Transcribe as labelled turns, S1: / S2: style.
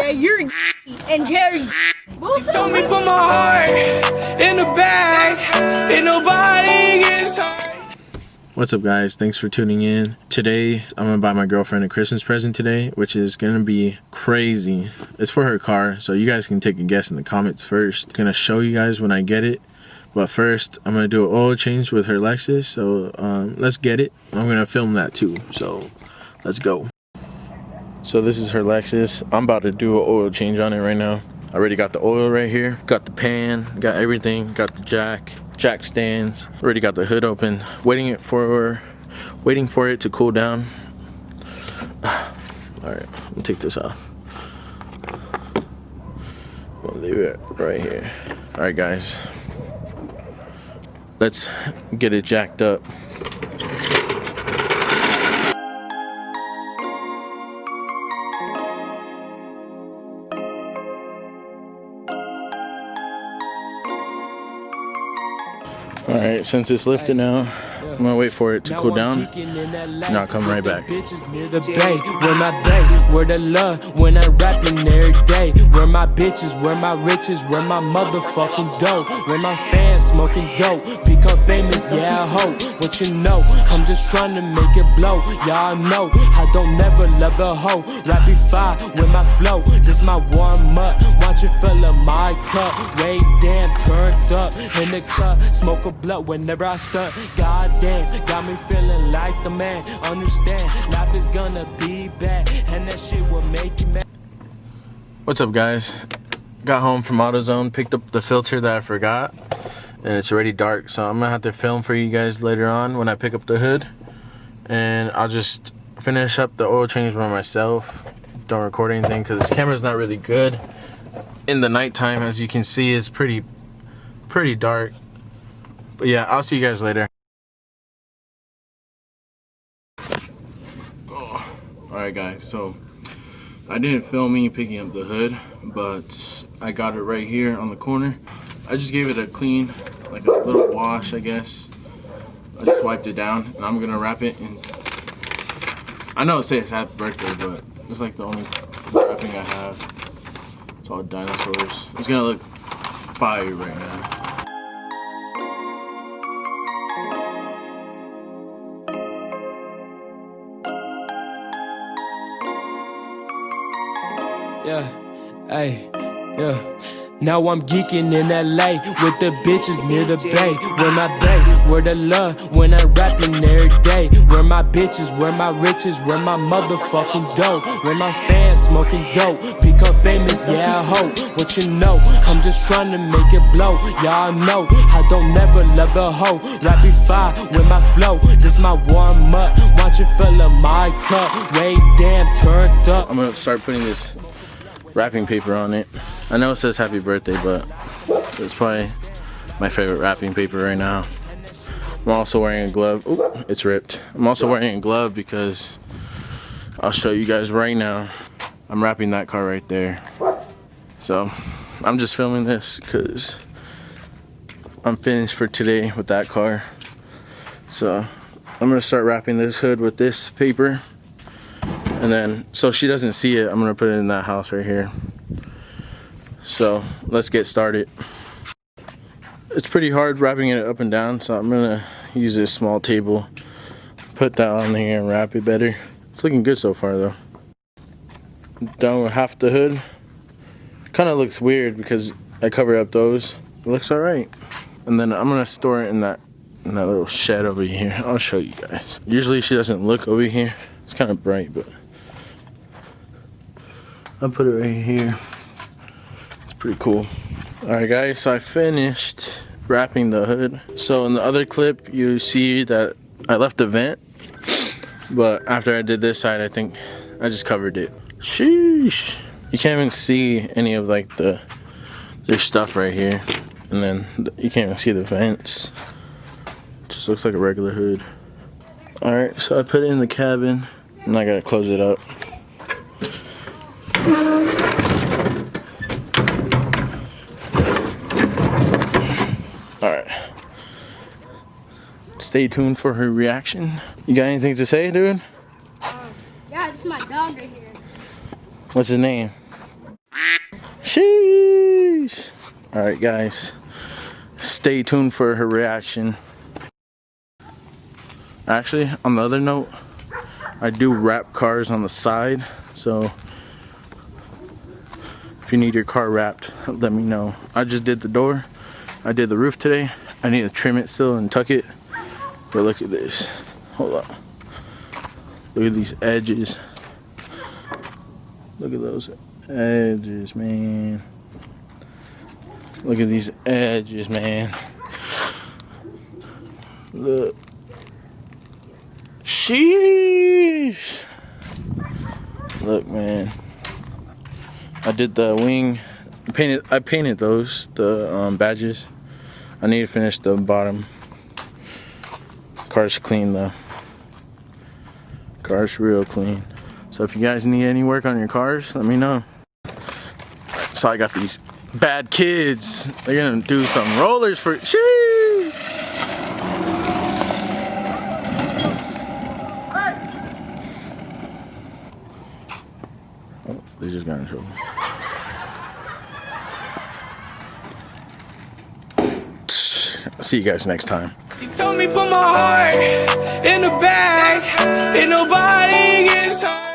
S1: Trey, you're and Jerry's.
S2: Told me put my heart in the bag, and nobody gets hurt.
S3: What's up, guys? Thanks for tuning in. Today I'm gonna buy my girlfriend a Christmas present today, which is gonna be crazy. It's for her car, so you guys can take a guess in the comments first. I'm gonna show you guys when I get it, but first I'm gonna do an oil change with her Lexus, so let's get it. I'm gonna film that too, so let's go. So this is her Lexus. I'm about to do an oil change on it right now. I already got the oil right here, got the pan, got everything, got the jack stands, already got the hood open, waiting for it to cool down. Alright, let me take this off. We'll leave it right here. Alright guys, let's get it jacked up. Alright, since it's lifted now, I'm gonna wait for it to cool down, and I'll come right back.
S2: Where my bay, where the love, when I'm rapping every day. Where my bitches, where my riches, where my motherfucking dough. Where my fans smoking dope, become famous, yeah I hope. What you know, I'm just trying to make it blow. Y'all know, I don't never love a hoe. Rapid fire with my flow, this my warm up. Watch it fill up my cup, way damn turned up in the cup. Smoke a blunt whenever I stunt. Goddamn, got me feeling like the man. Understand, life is gonna be bad, and that shit will make you mad.
S3: What's up, guys? Got home from AutoZone, picked up the filter that I forgot, and it's already dark, so I'm gonna have to film for you guys later on when I pick up the hood, and I'll just finish up the oil change by myself. Don't record anything because this camera's not really good in the nighttime. As you can see, it's pretty dark. But yeah, I'll see you guys later. Alright guys, so I didn't film me picking up the hood, but I got it right here on the corner. I just gave it a clean, like a little wash, I guess. I just wiped it down, and I'm gonna wrap it. And I know it says happy birthday, but it's like the only wrapping I have. It's all dinosaurs. It's gonna look fire right now.
S2: Yeah, hey, yeah. Now I'm geeking in LA with the bitches near the bay. Where my bay, where the love, when I'm rapping every day. Where my bitches, where my riches, where my motherfucking dough. Where my fans smoking dope, become famous, yeah I hope. What you know, I'm just trying to make it blow. Y'all know, I don't never love a hoe. Rapid fire with my flow, this my warm up. Watch it fill up my cup, way damn turned up.
S3: I'm gonna start putting this wrapping paper on it. I know it says happy birthday, but it's probably my favorite wrapping paper right now. I'm also wearing a glove. Ooh, it's ripped. I'm also wearing a glove because I'll show you guys right now. I'm wrapping that car right there. So I'm just filming this because I'm finished for today with that car. So I'm gonna start wrapping this hood with this paper. And then, so she doesn't see it, I'm gonna put it in that house right here. So let's get started. It's pretty hard wrapping it up and down, so I'm gonna use this small table, put that on here and wrap it better. It's looking good so far though. Done with half the hood. Kind of looks weird because I covered up those. It looks alright. And then I'm gonna store it in that little shed over here. I'll show you guys. Usually she doesn't look over here. It's kind of bright, but I'll put it right here. It's pretty cool. Alright guys, so I finished wrapping the hood. So in the other clip, you see that I left the vent, but after I did this side, I think I just covered it. Sheesh. You can't even see any of like their stuff right here. And then you can't even see the vents. It just looks like a regular hood. Alright, so I put it in the cabin, and I gotta close it up. Alright. Stay tuned for her reaction. You got anything to say, dude?
S1: Yeah, this is my dog right here.
S3: What's his name? Sheesh. Alright guys, stay tuned for her reaction. Actually, on the other note, I do wrap cars on the side, so if you need your car wrapped, let me know. I just did the door, I did the roof today. I need to trim it still and tuck it, but look at this. Hold on. Look at these edges. Look at those edges, man. Look at these edges, man. Look. Sheesh. Look, man. I did the wing. I painted those, the badges. I need to finish the bottom. Car's clean though. Car's real clean. So if you guys need any work on your cars, let me know. So I got these bad kids. They're gonna do some rollers for. Sheesh. Oh, they just got in trouble. See you guys next time.
S2: She told me put my heart in the bag, and nobody gets hurt.